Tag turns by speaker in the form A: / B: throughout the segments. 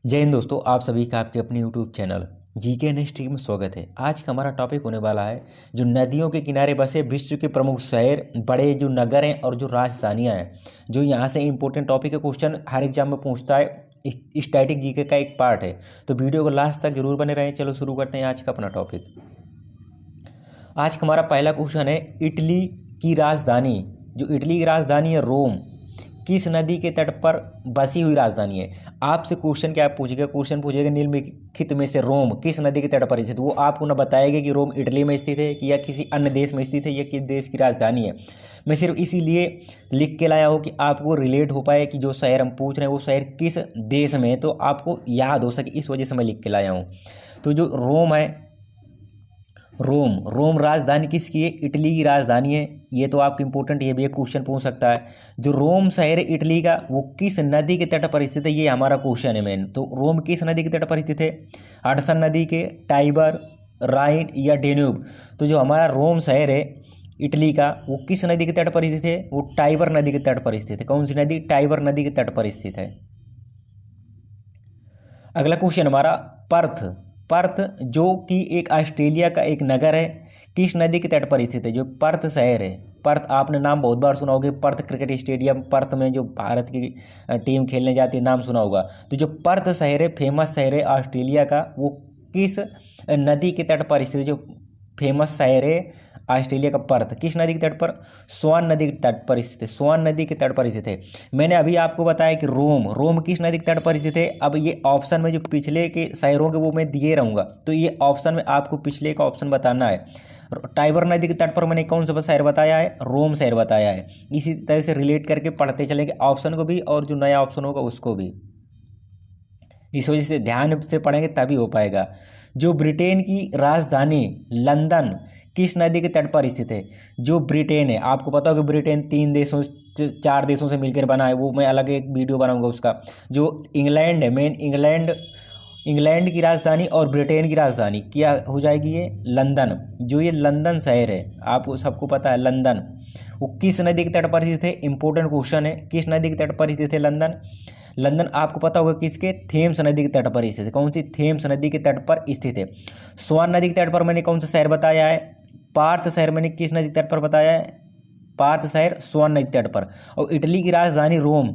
A: जय हिंद दोस्तों, आप सभी का आपके अपने YouTube channel GK and history में स्वागत है। आज का हमारा टॉपिक होने वाला है जो नदियों के किनारे बसे विश्व के प्रमुख शहर, बड़े जो नगर हैं और जो राजधानियां हैं। जो यहाँ से इंपॉर्टेंट टॉपिक है, क्वेश्चन हर एग्जाम में पूछता है, स्टैटिक जीके का एक पार्ट है। तो वीडियो को लास्ट तक जरूर बने रहें। चलो शुरू करते हैं आज का अपना टॉपिक। आज का हमारा पहला क्वेश्चन है, इटली की राजधानी, जो इटली की राजधानी है रोम, किस नदी के तट पर बसी हुई राजधानी है। आपसे क्वेश्चन क्या पूछेगा, क्वेश्चन पूछेगा निम्नलिखित में से रोम किस नदी के तट पर स्थित। वो आपको ना बताएगा कि रोम इटली में स्थित है या किसी अन्य देश में स्थित है या किस देश की राजधानी है। मैं सिर्फ इसीलिए लिख के लाया हूँ कि आपको रिलेट हो पाए कि जो शहर हम पूछ रहे हैं वो शहर किस देश में है, तो आपको याद हो सके, इस वजह से मैं लिख के लाया हूँ। तो जो रोम है, रोम राजधानी किसकी है? इटली की राजधानी है। ये तो आपको इंपॉर्टेंट, ये भी एक क्वेश्चन पूछ सकता है। जो रोम शहर है इटली का, वो किस नदी के तट पर स्थित है, ये हमारा क्वेश्चन है मेन। तो रोम किस नदी के तट पर स्थित है? हडसन नदी के, टाइबर, राइन या डेन्यूब। तो जो हमारा रोम शहर है इटली का, वो किस नदी के तट पर स्थित है? वो टाइबर नदी के तट पर स्थित है। कौन सी नदी? टाइबर नदी के तट पर स्थित है। अगला क्वेश्चन हमारा, पर्थ, पर्थ जो कि एक ऑस्ट्रेलिया का एक नगर है, किस नदी के तट पर स्थित है? जो पर्थ शहर है, पर्थ आपने नाम बहुत बार सुना होगा, पर्थ क्रिकेट स्टेडियम, पर्थ में जो भारत की टीम खेलने जाती है, नाम सुना होगा। तो जो पर्थ शहर है, फेमस शहर है ऑस्ट्रेलिया का, वो किस नदी के तट पर स्थित है? जो फेमस शहर है ऑस्ट्रेलिया का पर्थ, किस नदी के तट पर? स्वान नदी के तट पर स्थित है। स्वान नदी के तट पर स्थित है। मैंने अभी आपको बताया कि रोम किस नदी के तट पर स्थित है। अब ये ऑप्शन में जो पिछले के शहरों के वो मैं दिए रहूँगा, तो ये ऑप्शन में आपको पिछले का ऑप्शन बताना है। टाइबर नदी के तट पर मैंने कौन सा शहर बताया है? रोम शहर बताया है। इसी तरह से रिलेट करके पढ़ते चलेंगे ऑप्शन को भी और जो नया ऑप्शन होगा उसको भी। इस वजह से ध्यान से पढ़ेंगे तभी हो पाएगा। जो ब्रिटेन की राजधानी लंदन किस नदी के तट पर स्थित है? जो ब्रिटेन है, आपको पता होगा ब्रिटेन 4 देशों से मिलकर बना है, वो मैं अलग एक वीडियो बनाऊंगा उसका। जो इंग्लैंड है, मेन इंग्लैंड की राजधानी और ब्रिटेन की राजधानी क्या हो जाएगी? ये लंदन। जो ये लंदन शहर है, आपको सबको पता है लंदन, वो किस नदी के तट पर स्थित है? इंपॉर्टेंट क्वेश्चन है, किस नदी के तट पर स्थित है लंदन? लंदन आपको पता होगा किसके? थेम्स नदी के तट पर स्थित है। कौन सी? थेम्स नदी के तट पर स्थित है। स्वान नदी के तट पर मैंने कौन सा शहर बताया है? पार्थ शहर मैंने किस नदी के तट पर बताया है? पार्थ शहर स्वान नदी के तट पर। और इटली की राजधानी रोम,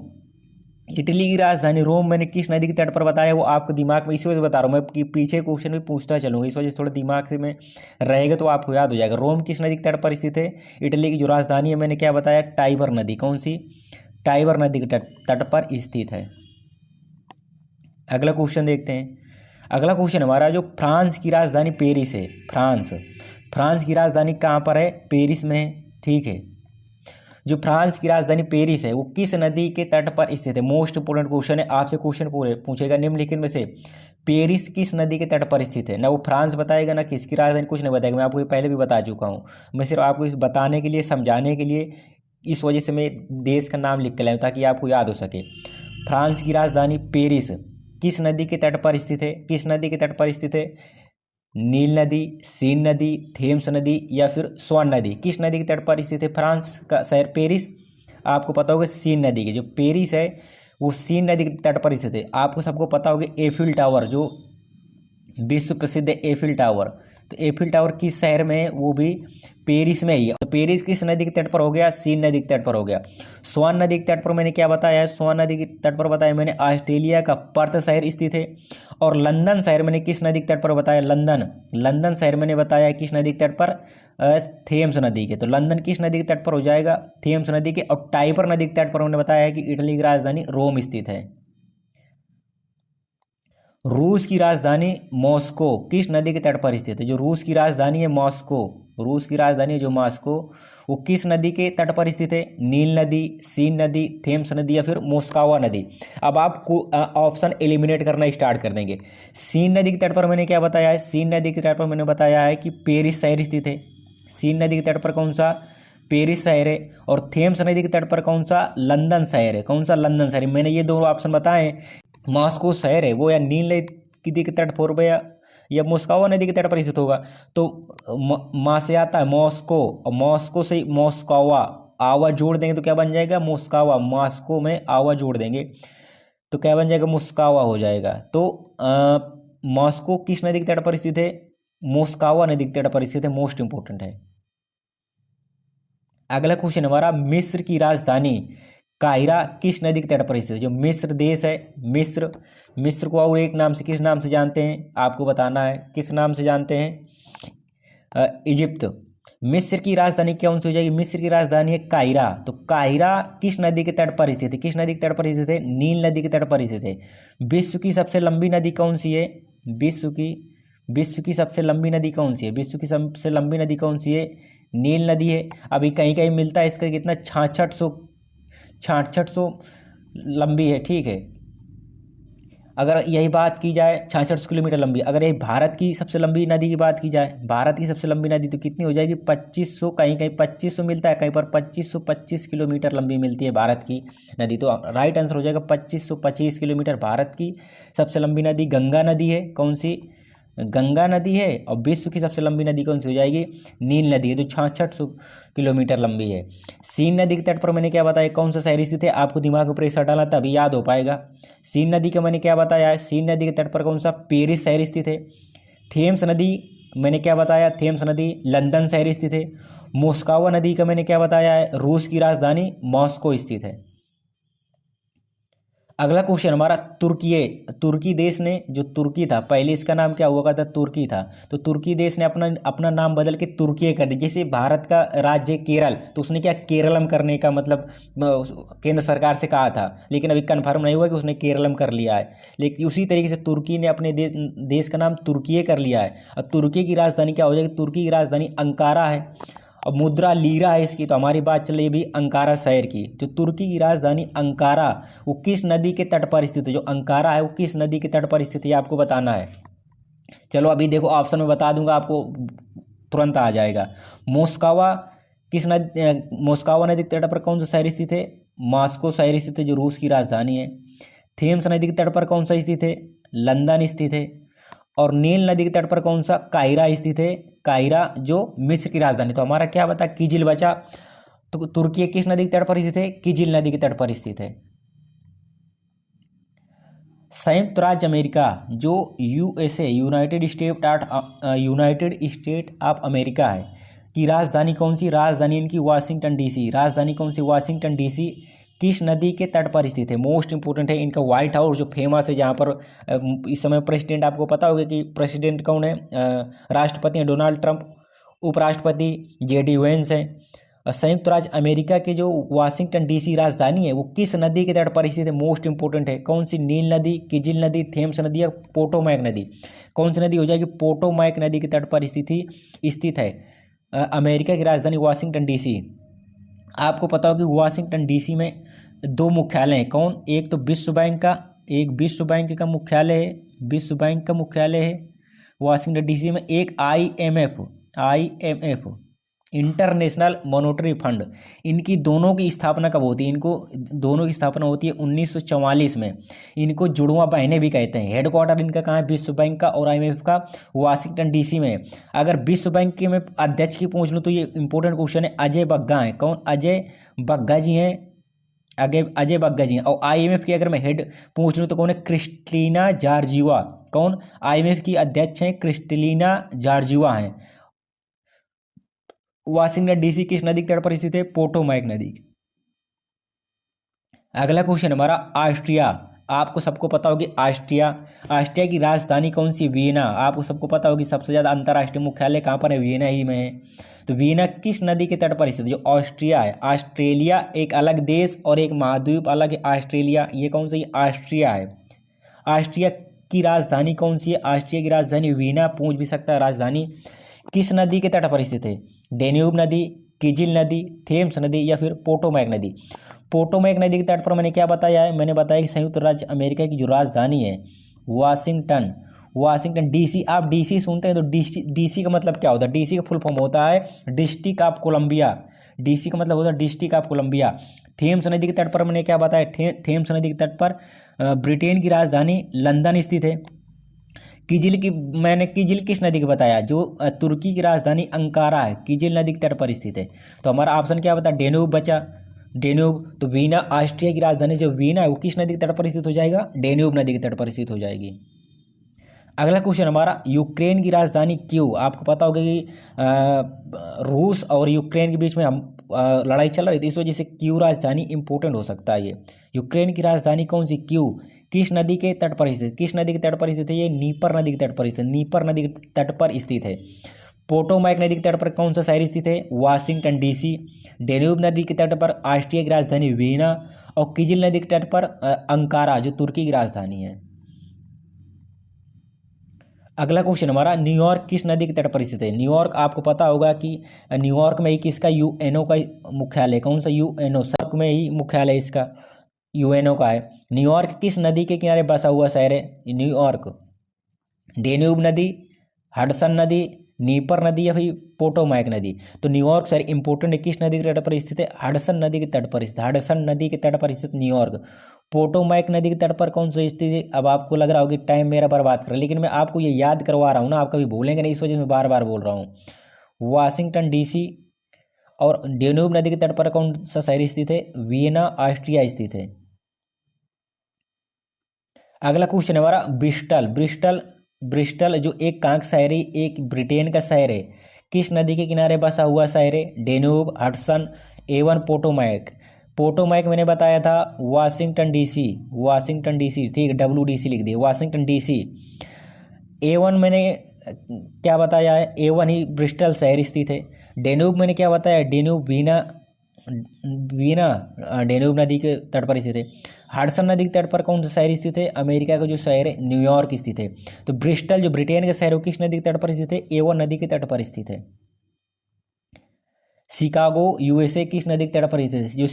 A: इटली की राजधानी रोम मैंने किस नदी के तट पर बताया? वो आपको दिमाग में, इसी वजह से बता रहा हूँ मैं कि पीछे क्वेश्चन भी पूछता चलूँगा, इस वजह से थोड़ा दिमाग से में रहेगा तो आपको याद हो जाएगा। रोम किस नदी के तट पर स्थित है? इटली की जो राजधानी है मैंने क्या बताया? टाइबर नदी। कौन सी? टाइबर नदी के तट पर स्थित है। अगला क्वेश्चन देखते हैं। अगला क्वेश्चन हमारा, जो फ्रांस की राजधानी पेरिस है, फ्रांस की राजधानी कहाँ पर है? पेरिस में है, ठीक है। जो फ्रांस की राजधानी पेरिस है, वो किस नदी के तट पर स्थित है? मोस्ट इंपोर्टेंट क्वेश्चन है, आपसे क्वेश्चन पूछेगा निम्नलिखित में से पेरिस किस नदी के तट पर स्थित है। ना वो फ्रांस बताएगा ना किसकी राजधानी, कुछ नहीं बताएगा। मैं आपको ये पहले भी बता चुका हूँ। मैं सिर्फ आपको इस बताने के लिए, समझाने के लिए, इस वजह से मैं देश का नाम लिख के लाया हूँ ताकि आपको याद हो सके। फ्रांस की राजधानी पेरिस किस नदी के तट पर स्थित है? किस नदी के तट पर स्थित है? नील नदी, सीन नदी, थेम्स नदी या फिर स्वान नदी, किस नदी के तट पर स्थित है फ्रांस का शहर पेरिस? आपको पता होगा सीन नदी के, जो पेरिस है वो सीन नदी के तट पर स्थित है। आपको सबको पता होगा एफिल टावर, जो विश्व प्रसिद्ध है एफिल टावर, तो एफिल टावर किस शहर में है? वो भी पेरिस में ही है। तो पेरिस किस नदी के तट पर हो गया? सीन नदी के तट पर हो गया। स्वान नदी के तट पर मैंने क्या बताया है? स्वान नदी के तट पर बताया मैंने ऑस्ट्रेलिया का पर्थ शहर स्थित है। और लंदन शहर मैंने किस नदी के तट पर बताया? लंदन शहर मैंने बताया किस नदी के तट पर? थेम्स नदी के। तो लंदन किस नदी के तट पर हो जाएगा? थेम्स नदी के। और टाइबर नदी के तट पर मैंने बताया है कि इटली की राजधानी रोम स्थित है। रूस की राजधानी मॉस्को किस नदी के तट पर स्थित है? जो रूस की राजधानी है मॉस्को, रूस की राजधानी है जो मॉस्को, वो किस नदी के तट पर स्थित है? नील नदी, सीन नदी, थेम्स नदी या फिर मोस्कावा नदी। अब आपको ऑप्शन एलिमिनेट करना स्टार्ट कर देंगे। सीन नदी के तट पर मैंने क्या बताया है? सीन नदी के तट पर मैंने बताया है कि पेरिस शहर स्थित है। सीन नदी के तट पर कौन सा? पेरिस शहर है। और थेम्स नदी के तट पर कौन सा? लंदन शहर है। कौन सा? लंदन शहर है। मैंने ये दोनों ऑप्शन बताए। मॉस्को शहर है वो या नील नदी के तट पर या मोस्कावा नदी के तट पर स्थित होगा। तो माँ से आता है मॉस्को, और मॉस्को से मोस्कावा, आवा जोड़ देंगे तो क्या बन जाएगा? मोस्कावा। मॉस्को में आवा जोड़ देंगे तो क्या बन जाएगा, मोस्कावा हो जाएगा। तो मॉस्को किस नदी के तट पर स्थित है, मोस्कावा नदी के तट पर स्थित है, मोस्ट इंपोर्टेंट है। अगला क्वेश्चन हमारा, मिस्र की राजधानी काहिरा किस नदी के तट पर स्थित है। जो मिस्र देश है, मिस्र को और एक नाम से किस नाम से जानते हैं, आपको बताना है किस नाम से जानते हैं, इजिप्ट। मिस्र की राजधानी कौन सी हो जाएगी, मिस्र की राजधानी है काहिरा। तो काहिरा किस नदी के तट पर स्थित है, किस नदी के तट पर स्थित है, नील नदी के तट पर स्थित है। विश्व की सबसे लंबी नदी कौन सी है, विश्व की सबसे लंबी नदी कौन सी है, विश्व की सबसे लंबी नदी कौन सी है, नील नदी है। अभी कहीं कहीं मिलता है इसका कितना, 6600 लंबी है, ठीक है। अगर यही बात की जाए 66 किलोमीटर लंबी, अगर यही भारत की सबसे लंबी नदी की बात की जाए, भारत की सबसे लंबी नदी तो कितनी हो जाएगी, 2500, कहीं कहीं 2500 मिलता है, कहीं पर 2525 किलोमीटर लंबी मिलती है भारत की नदी। तो राइट आंसर हो जाएगा 2525 किलोमीटर। भारत की सबसे लंबी नदी गंगा नदी है, कौन सी, गंगा नदी है। और विश्व की सबसे लंबी नदी कौन सी हो जाएगी, नील नदी है, जो 6600 किलोमीटर लंबी है। सीन नदी के तट पर मैंने क्या बताया, कौन सा शहर स्थित है, आपको दिमाग में प्रेशर डाला तभी याद हो पाएगा। सीन नदी का मैंने क्या बताया है, सीन नदी के तट पर कौन सा, पेरिस शहर स्थित है। थेम्स नदी मैंने क्या बताया, थेम्स नदी लंदन शहर स्थित है। मोस्कावा नदी का मैंने क्या बताया है, रूस की राजधानी मॉस्को स्थित है। अगला क्वेश्चन हमारा, तुर्की देश ने, जो तुर्की था पहले इसका नाम क्या हुआ करता, तुर्की था। तो तुर्की देश ने अपना नाम बदल के तुर्की कर दिया। जैसे भारत का राज्य केरल, तो उसने क्या केरलम करने का मतलब केंद्र सरकार से कहा था, लेकिन अभी कंफर्म नहीं हुआ कि उसने केरलम कर लिया है। लेकिन उसी तरीके से तुर्की ने अपने देश का नाम तुर्की कर लिया है। और तुर्की की राजधानी क्या हो जाएगी, तुर्की की राजधानी अंकारा है। अब मुद्रा लीरा है इसकी। तो हमारी बात चल रही है भी अंकारा शहर की। जो तुर्की की राजधानी अंकारा, वो किस नदी के तट पर स्थित है, जो अंकारा है वो किस नदी के तट पर स्थित है, आपको बताना है। चलो अभी देखो ऑप्शन में बता दूंगा, आपको तुरंत आ जाएगा। मोस्कावा किस नदी, मोस्कावा नदी के तट पर कौन सा शहर स्थित है, मॉस्को शहर स्थित है, जो रूस की राजधानी है। थेम्स नदी के तट पर कौन सा स्थित है, लंदन स्थित है। और नील नदी के तट पर कौन सा, काहिरा स्थित है, काहिरा जो मिस्र की राजधानी। तो हमारा क्या बता, किजिल बचा। तो तुर्की किस नदी के तट पर स्थित है, किजिल नदी के तट पर स्थित है। संयुक्त राज्य अमेरिका, जो USA, United state of America है, की राजधानी कौन सी, राजधानी इनकी वाशिंगटन डीसी। राजधानी कौन सी, वाशिंगटन डीसी किस नदी के तट पर स्थित है, मोस्ट इंपोर्टेंट है। इनका व्हाइट हाउस जो फेमस है, जहाँ पर इस समय प्रेसिडेंट, आपको पता होगा कि प्रेसिडेंट कौन है, राष्ट्रपति हैं डोनाल्ड ट्रंप, उपराष्ट्रपति जेडी वेंस हैं। संयुक्त राज्य अमेरिका के जो वाशिंगटन डीसी राजधानी है, वो किस नदी के तट पर स्थित है, मोस्ट इंपोर्टेंट है। कौन सी, नील नदी, किजिल नदी, थेम्स नदी या पोटोमैक नदी। कौन सी नदी हो जाएगी, पोटोमैक नदी के तट पर स्थित है अमेरिका की राजधानी वाशिंगटन डीसी। आपको पता हो कि वाशिंगटन डीसी में दो मुख्यालय हैं, कौन, एक तो विश्व बैंक का, एक विश्व बैंक का मुख्यालय है, विश्व बैंक का मुख्यालय है वाशिंगटन डीसी में। एक आईएमएफ इंटरनेशनल मॉनेटरी फंड, इनकी दोनों की स्थापना कब होती है, इनको दोनों की स्थापना होती है 1944 में। इनको जुड़वा बहनें भी कहते हैं। हेडक्वार्टर इनका कहाँ है, विश्व बैंक का और आईएमएफ का वाशिंगटन डीसी में। अगर विश्व बैंक के मैं अध्यक्ष की पूछ लूँ तो ये इंपॉर्टेंट क्वेश्चन है, अजय बग्गा हैं। कौन, अजय बग्गा जी हैं, अजय बग्गा जी हैं। और आईएमएफ की अगर मैं हेड पूछ लूँ तो कौन है, क्रिस्टलीना जॉर्जिवा। कौन, आईएमएफ की अध्यक्ष हैं क्रिस्टलीना जॉर्जिवा हैं। वाशिंगटन डीसी किस नदी के तट पर स्थित है, पोटोमैक नदी। अगला क्वेश्चन हमारा, ऑस्ट्रिया। आपको सबको पता होगी ऑस्ट्रिया की राजधानी कौन सी, वियना। आपको सबको पता होगी सबसे ज़्यादा अंतर्राष्ट्रीय मुख्यालय कहाँ पर है, वियना ही में है। तो वियना किस नदी के तट पर स्थित है, जो ऑस्ट्रिया है। ऑस्ट्रेलिया एक अलग देश और एक महाद्वीप अलग है, ऑस्ट्रेलिया। ये कौन सी, ऑस्ट्रिया है। ऑस्ट्रिया की राजधानी कौन सी है, ऑस्ट्रिया की राजधानी वियना। पूछ भी सकता है राजधानी किस नदी के तट पर स्थित है, डेन्यूब नदी, किजिल नदी, थेम्स नदी या फिर पोटोमैक नदी। पोटोमैक नदी के तट पर मैंने क्या बताया है, मैंने बताया कि संयुक्त राज्य अमेरिका की जो राजधानी है वाशिंगटन डीसी। आप डीसी सुनते हैं तो डीसी का मतलब क्या होता है, डीसी का फुल फॉर्म होता है डिस्ट्रिक्ट ऑफ कोलंबिया। डीसी का मतलब होता है डिस्ट्रिक्ट ऑफ कोलंबिया। थेम्स नदी के तट पर मैंने क्या बताया, थेम्स नदी के तट पर ब्रिटेन की राजधानी लंदन स्थित है। किजिल किस नदी को बताया, जो तुर्की की राजधानी अंकारा है, किजिल नदी के तट पर स्थित है। तो हमारा ऑप्शन क्या बता, डेन्यूब बचा। डेन्यूब। तो वीना ऑस्ट्रिया की राजधानी जो वीना है वो किस नदी के तट पर स्थित हो जाएगा? डेन्यूब नदी के तट पर स्थित हो जाएगी। अगला क्वेश्चन हमारा, यूक्रेन की राजधानी क्यों? आपको पता होगा कि रूस और यूक्रेन के बीच में हम लड़ाई चल रही थी, इस वजह से क्यू राजधानी इंपॉर्टेंट हो सकता है। ये यूक्रेन की राजधानी कौन सी? क्यू। किस नदी के तट पर स्थित? किस नदी के तट पर स्थित है? ये नीपर नदी के तट पर स्थित, नीपर नदी के तट पर स्थित है। पोटोमैक नदी के तट पर कौन सा शहर स्थित है? Washington DC. डेन्यूब नदी के तट पर ऑस्ट्रिया की राजधानी वीना, और किजिल नदी के तट पर अंकारा जो तुर्की की राजधानी है। अगला क्वेश्चन हमारा, न्यूयॉर्क किस नदी के तट पर स्थित है? न्यूयॉर्क आपको पता होगा कि न्यूयॉर्क में ही किसका? यूएनओ का मुख्यालय। कौन सा? यूएनओ। सर्क में ही मुख्यालय इसका यूएनओ का है। न्यूयॉर्क किस नदी के किनारे बसा हुआ शहर है? न्यूयॉर्क। डेन्यूब नदी, हडसन नदी, नीपर नदी या फिर पोटोमैक नदी? तो न्यूयॉर्क शहर इंपोर्टेंट है, किस नदी के तट पर स्थित है? हडसन नदी के तट पर स्थित, हडसन नदी के तट पर स्थित न्यूयॉर्क। पोटोमैक नदी के तट पर कौन सा स्थित है? अब आपको लग रहा होगा कि टाइम मेरा बर्बाद कर, लेकिन मैं आपको ये याद करवा रहा हूँ ना, आप कभी भूलेंगे नहीं, इस वजह से मैं बार बार बोल रहा हूँ। Washington DC. और डेन्यूब नदी के तट पर कौन सा शहर स्थित है? वियना ऑस्ट्रिया स्थित है। अगला क्वेश्चन हमारा, ब्रिस्टल। ब्रिस्टल, ब्रिस्टल जो एक कहाँ का शहर है? एक ब्रिटेन का शहर है। किस नदी के किनारे बसा हुआ शहर है? Danube, Hudson, Avon Potomac? Potomac मैंने बताया था वाशिंगटन डीसी, वाशिंगटन डीसी, ठीक है, WDC लिख दिए, वाशिंगटन डीसी। एवन मैंने क्या बताया है? एवन ही ब्रिस्टल शहर स्थित है। डेन्यूब मैंने क्या बताया? डेन्यूब वीना, वीना डेन्यूब नदी के तट पर स्थित है। हडसन नदी के तट पर कौन सा शहर स्थित है? अमेरिका का जो शहर है न्यूयॉर्क स्थित है। तो ब्रिस्टल जो ब्रिटेन का शहर है वो किस नदी के तट पर स्थित है? एवन नदी के तट पर स्थित है। शिकागो USA किस नदी के तट पर स्थित है? जो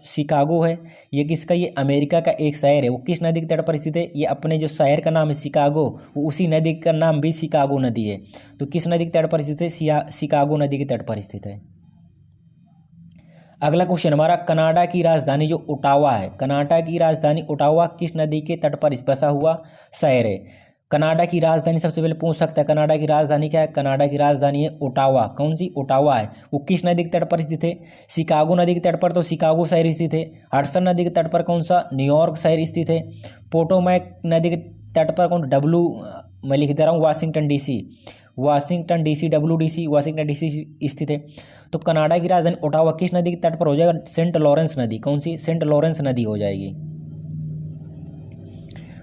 A: शिकागो है ये किसका? ये अमेरिका का एक शहर है। वो किस नदी के तट पर स्थित है? ये अपने जो शहर का नाम है शिकागो, वो उसी नदी का नाम भी शिकागो नदी है। तो किस नदी के तट पर स्थित है? शिकागो नदी के तट पर स्थित है। अगला क्वेश्चन हमारा, कनाडा की राजधानी जो ओटावा है, कनाडा की राजधानी ओटावा किस नदी के तट पर बसा हुआ शहर है? कनाडा की राजधानी सबसे पहले पूछ सकता है, कनाडा की राजधानी क्या है? कनाडा की राजधानी है ओटावा। कौन सी? ओटावा है। वो किस नदी के तट पर स्थित है? शिकागो नदी के तट पर तो शिकागो शहर स्थित है। हडसन नदी के तट पर कौन सा? न्यूयॉर्क शहर स्थित है। पोटोमैक नदी के तट पर कौन? मैं लिख दे रहा हूँ Washington DC, Washington DC, WDC, Washington DC स्थित है। तो कनाडा की राजधानी ओटावा किस नदी के तट पर हो जाएगा? सेंट लॉरेंस नदी। कौन सी? सेंट लॉरेंस नदी हो जाएगी।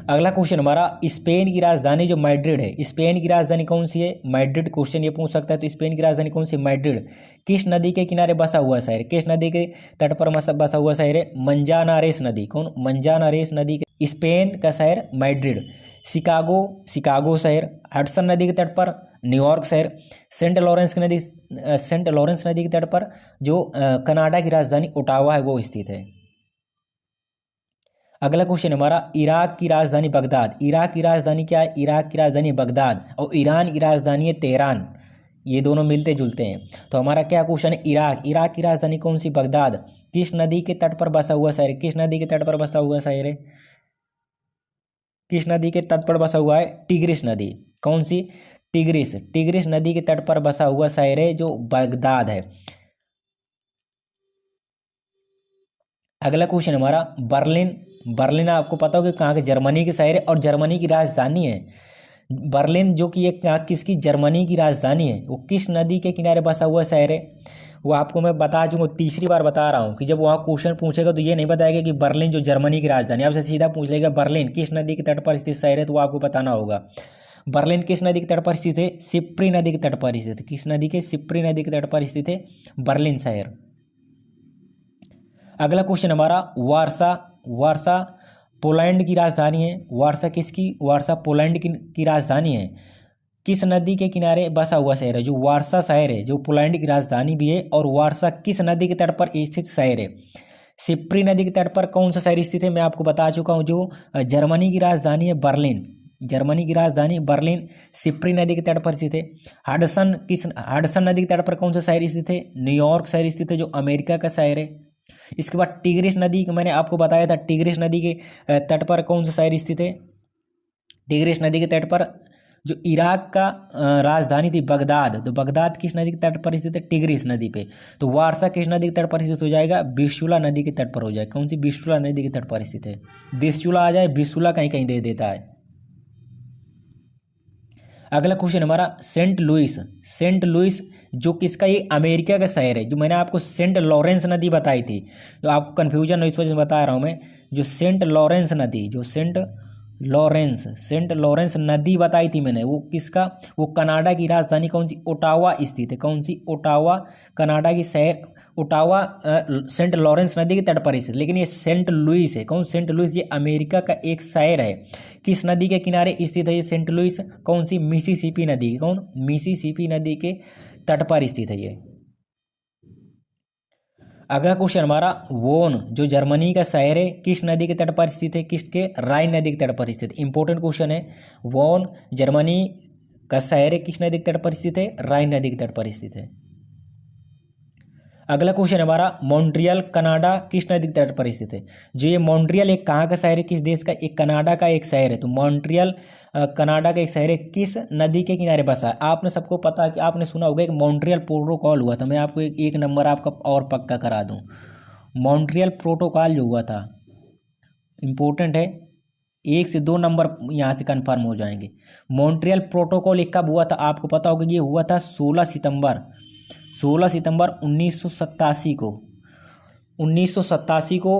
A: अगला क्वेश्चन हमारा, स्पेन की राजधानी जो मैड्रिड है, स्पेन की राजधानी कौन सी है? मैड्रिड। क्वेश्चन ये पूछ सकता है, तो स्पेन की राजधानी कौन सी? मैड्रिड। किस नदी के किनारे बसा हुआ शहर? किस नदी के तट पर बसा हुआ शहर है? मंजानारेस नदी। कौन? मंजानारेस नदी के स्पेन का शहर मैड्रिड। शिकागो, शिकागो शहर। हडसन नदी के तट पर न्यूयॉर्क शहर। सेंट लॉरेंस नदी के तट पर जो कनाडा की राजधानी ओटावा है वो स्थित है। अगला क्वेश्चन हमारा, इराक की राजधानी बगदाद। इराक की राजधानी क्या है? इराक की राजधानी बगदाद, और ईरान की राजधानी है तेहरान। ये दोनों मिलते जुलते हैं। तो हमारा क्या क्वेश्चन है? इराक, इराक की राजधानी कौन सी? बगदाद। किस नदी के तट पर बसा हुआ शहर है? किस नदी के तट पर बसा हुआ शहर है? किस नदी के तट पर बसा हुआ है? टिग्रिस नदी। कौन सी? टिग्रिस, टिग्रिस नदी के तट पर बसा हुआ शहर है जो बगदाद है। अगला क्वेश्चन हमारा, बर्लिन। बर्लिन आपको पता होगा कहाँ के? जर्मनी के शहर है और जर्मनी की राजधानी है। बर्लिन जो कि एक किसकी? जर्मनी की राजधानी है। वो किस नदी के किनारे बसा हुआ शहर है? वो आपको मैं बता चुका, तीसरी बार बता रहा हूँ कि जब वहाँ क्वेश्चन पूछेगा तो ये नहीं बताएगा कि बर्लिन जो जर्मनी की राजधानी, आपसे सीधा पूछ लेगा बर्लिन किस नदी के तट पर स्थित शहर है, तो वो आपको बताना होगा। बर्लिन किस नदी के तट पर स्थित है? सिप्री नदी के तट पर स्थित है। किस नदी के? सिप्री नदी के तट पर स्थित है बर्लिन शहर। अगला क्वेश्चन हमारा, वारसा। वारसा पोलैंड की राजधानी है। वारसा किसकी? वारसा पोलैंड की राजधानी है। किस नदी के किनारे बसा हुआ शहर है? जो वारसा शहर है जो पोलैंड की राजधानी भी है, और वारसा किस नदी के तट पर स्थित शहर है? सिप्री नदी के तट पर कौन सा शहर स्थित है? मैं आपको बता चुका हूँ, जो जर्मनी की राजधानी है बर्लिन। जर्मनी की राजधानी बर्लिन सिप्री नदी के तट पर स्थित है। हडसन नदी के तट पर कौन सा शहर स्थित है? न्यूयॉर्क शहर स्थित है जो अमेरिका का शहर है। इसके बाद टिग्रिस नदी, मैंने आपको बताया था टिग्रिस नदी के तट पर कौन सा शहर स्थित है? टिग्रिस नदी के तट पर जो इराक का राजधानी थी बगदाद, तो बगदाद किस नदी के तट पर स्थित है? टिग्रिस नदी पे। तो वारसा किस नदी के तट पर स्थित हो जाएगा? विस्चुला नदी के तट पर हो जाएगा। कौन सी? विस्चुला नदी के तट पर स्थित है। विस्चुला आ जाए, विस्चुला कहीं कहीं दे देता है। अगला क्वेश्चन हमारा सेंट लुइस। सेंट लुइस जो किसका? ये अमेरिका का शहर है। जो मैंने आपको सेंट लॉरेंस नदी बताई थी, जो आपको कन्फ्यूजन हो इस वजह से बता रहा हूँ मैं। जो सेंट लॉरेंस नदी, जो सेंट लॉरेंस नदी बताई थी मैंने, वो किसका? वो कनाडा की राजधानी कौन सी? ओटावा स्थित है। कौन सी? ओटावा, कनाडा की शहर ओटावा सेंट लॉरेंस नदी के तट पर स्थित। लेकिन ये सेंट लुइस है। कौन? सेंट लुइस, ये अमेरिका का एक शहर है। किस नदी के किनारे स्थित है ये सेंट लुइस? कौन सी? मिसिसिपी नदी की। कौन? मिसिसिपी नदी के तट पर स्थित है ये। अगला क्वेश्चन हमारा वोन जो जर्मनी का शहर है, किस नदी के तट पर स्थित है? किसके? राइन नदी के तट पर स्थित। इंपॉर्टेंट क्वेश्चन है। वोन जर्मनी का शहर है, किस नदी के तट पर स्थित है? राइन नदी के तट पर स्थित है। अगला क्वेश्चन हमारा मॉन्ट्रियल कनाडा किस नदी के तट पर स्थित है? जो ये मॉन्ट्रियल एक कहाँ का शहर है? किस देश का? एक कनाडा का एक शहर है। तो मॉन्ट्रियल कनाडा का एक शहर है, किस नदी के किनारे बसा है? आपने सबको पता है कि आपने सुना होगा एक मॉन्ट्रियल प्रोटोकॉल हुआ था। मैं आपको एक नंबर आपका और पक्का करा दूं। मॉन्ट्रियल प्रोटोकॉल जो हुआ था, इम्पोर्टेंट है, 1 से 2 नंबर यहाँ से कंफर्म हो जाएंगे। मॉन्ट्रियल प्रोटोकॉल एक कब हुआ था? आपको पता होगा ये हुआ था 16 सितंबर 1987 को। 1987 को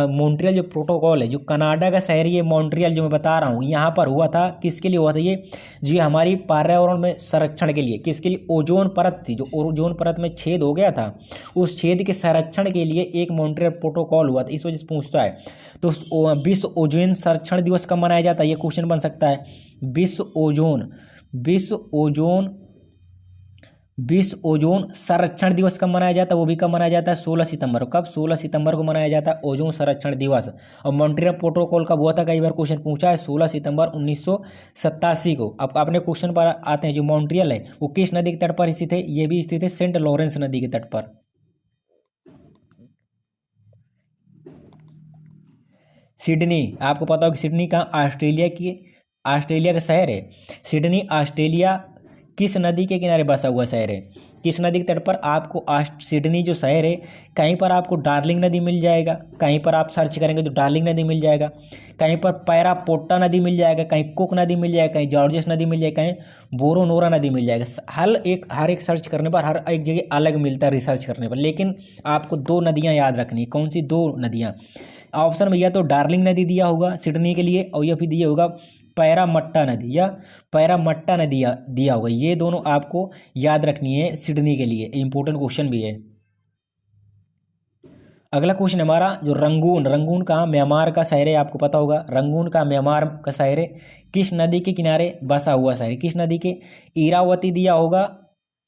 A: मॉन्ट्रियल जो प्रोटोकॉल है, जो कनाडा का शहर ये मॉन्ट्रियल जो मैं बता रहा हूँ, यहाँ पर हुआ था। किसके लिए हुआ था ये? जी हमारी पर्यावरण में संरक्षण के लिए। किसके लिए? ओजोन परत थी, जो ओजोन परत में छेद हो गया था, उस छेद के संरक्षण के लिए एक मॉन्ट्रियल प्रोटोकॉल हुआ था। इस वजह से पूछता है। तो विश्व ओजोन संरक्षण दिवस कब मनाया जाता है? ये क्वेश्चन बन सकता है। विश्व ओजोन संरक्षण दिवस कब मनाया जाता है? वो भी कब मनाया जाता है? 16 सितंबर। कब? 16 सितंबर को मनाया जाता है ओजोन संरक्षण दिवस। और मॉन्ट्रियल प्रोटोकॉल कब हुआ था? कई बार क्वेश्चन पूछा है। 16 सितंबर 1987 को। अब अपने क्वेश्चन पर आते हैं। जो मॉन्ट्रियल है वो किस नदी के तट पर स्थित है? ये भी स्थित है सेंट लॉरेंस नदी के तट पर। सिडनी, आपको पता हो कि सिडनी कहाँ? ऑस्ट्रेलिया का शहर है। सिडनी ऑस्ट्रेलिया किस नदी के किनारे बसा हुआ शहर है? किस नदी के तट पर? आपको सिडनी जो शहर है, कहीं पर आपको डार्लिंग नदी मिल जाएगा, कहीं पर आप सर्च करेंगे तो डार्लिंग नदी मिल जाएगा, कहीं पर पैरापोट्टा नदी मिल जाएगा, कहीं कुक नदी मिल जाएगा, कहीं जॉर्जियस नदी मिल जाएगा, कहीं बोरोनोरा नदी मिल जाएगा। हर एक सर्च करने पर हर एक जगह अलग मिलता है रिसर्च करने पर। लेकिन आपको 2 नदियाँ याद रखनी। कौन सी 2 नदियाँ? ऑप्शन में या तो डार्लिंग नदी दिया होगा सिडनी के लिए, और या फिर दिया होगा पैरामट्टा नदी, या पैरामट्टा नदी दिया होगा। ये दोनों आपको याद रखनी है सिडनी के लिए। इंपॉर्टेंट क्वेश्चन भी है। अगला क्वेश्चन हमारा जो रंगून कहाँ? म्यांमार का शहर है। आपको पता होगा रंगून का म्यांमार का शहर है। किस नदी के किनारे बसा हुआ शहर? किस नदी के? इरावती दिया होगा।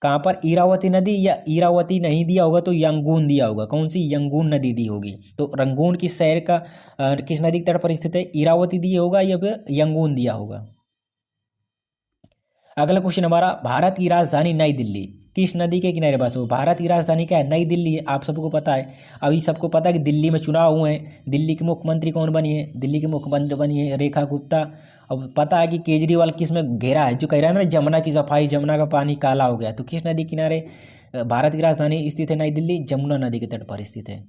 A: कहाँ पर? इरावती नदी, या इरावती नहीं दिया होगा तो यंगून दिया होगा। कौन सी? यंगून नदी दी होगी। तो रंगून किस शहर का किस नदी के तट पर स्थित है? इरावती दिया होगा या फिर यंगून दिया होगा। अगला क्वेश्चन हमारा भारत की राजधानी नई दिल्ली किस नदी के किनारे बसा हो? भारत की राजधानी क्या है? नई दिल्ली है। आप सबको पता है। अभी सबको पता है कि दिल्ली में चुनाव हुए हैं। दिल्ली की मुख्यमंत्री कौन बनी है? दिल्ली की मुख्यमंत्री बनी है रेखा गुप्ता। अब पता है कि केजरीवाल किस में घेरा है? जो कह रहा है ना जमुना की सफाई, जमुना का पानी काला हो गया। तो किस नदी किनारे भारत की राजधानी स्थित है? नई दिल्ली जमुना नदी के तट पर स्थित है।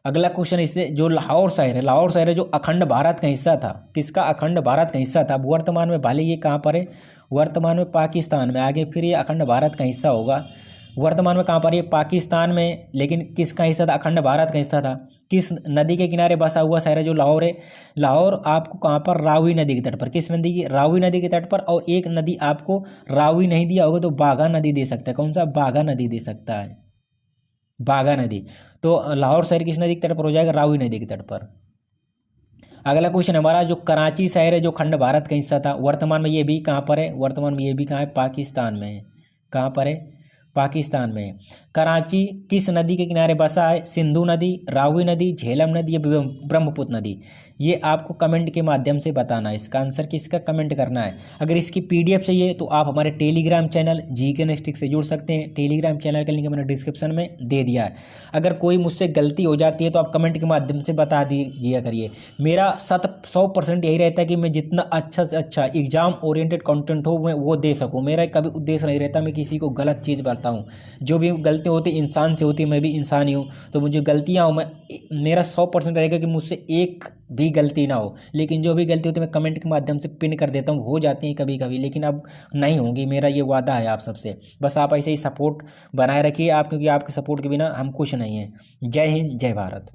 A: अगला क्वेश्चन इससे जो लाहौर शहर है जो अखंड भारत का हिस्सा था। किसका? अखंड भारत का हिस्सा था। वर्तमान में भले ये कहाँ पर है? वर्तमान में पाकिस्तान में। आगे फिर ये अखंड भारत का हिस्सा होगा। वर्तमान में कहाँ पर? ये पाकिस्तान में। लेकिन किसका हिस्सा था? अखंड भारत का हिस्सा था। किस नदी के किनारे बसा हुआ शहर है जो लाहौर है? लाहौर आपको कहाँ पर? रावी नदी के तट पर। किस नदी की? रावी नदी के तट पर। और एक नदी आपको रावी नहीं दिया होगा तो बाघा नदी दे सकता है। कौन सा? बाघा नदी दे सकता है, बाघा नदी। तो लाहौर शहर किस नदी के तट पर हो जाएगा? रावी नदी के तट पर। अगला क्वेश्चन हमारा जो कराची शहर है जो खंड भारत का हिस्सा था, वर्तमान में ये भी कहाँ पर है? वर्तमान में ये भी कहाँ है? पाकिस्तान में है। कहाँ पर है? पाकिस्तान में है। कराची किस नदी के किनारे बसा है? सिंधु नदी, रावी नदी, झेलम नदी या ब्रह्मपुत्र नदी? ये आपको कमेंट के माध्यम से बताना है, इसका आंसर किसका कमेंट करना है। अगर इसकी पीडीएफ चाहिए तो आप हमारे टेलीग्राम चैनल जीके नेस्टिक से जुड़ सकते हैं। टेलीग्राम चैनल का लिंक मैंने डिस्क्रिप्शन में दे दिया है। अगर कोई मुझसे गलती हो जाती है तो आप कमेंट के माध्यम से बता दीजिए करिए। मेरा 100% यही रहता है कि मैं जितना अच्छा से अच्छा एग्जाम ओरिएंटेड कंटेंट हो मैं वो दे सकूँ। मेरा कभी उद्देश्य नहीं रहता मैं किसी को गलत चीज़ बताऊँ। जो भी गलती होती इंसान से होती है, मैं भी इंसान ही हूँ, तो मुझे गलतियाँ हो, मैं मेरा 100% रहेगा कि मुझसे एक भी गलती ना हो। लेकिन जो भी गलती होती है मैं कमेंट के माध्यम से पिन कर देता हूँ, हो जाती है कभी कभी, लेकिन अब नहीं होंगी, मेरा ये वादा है आप सबसे। बस आप ऐसे ही सपोर्ट बनाए रखिए आप, क्योंकि आपके सपोर्ट के बिना हम कुछ नहीं हैं। जय हिंद, जय भारत।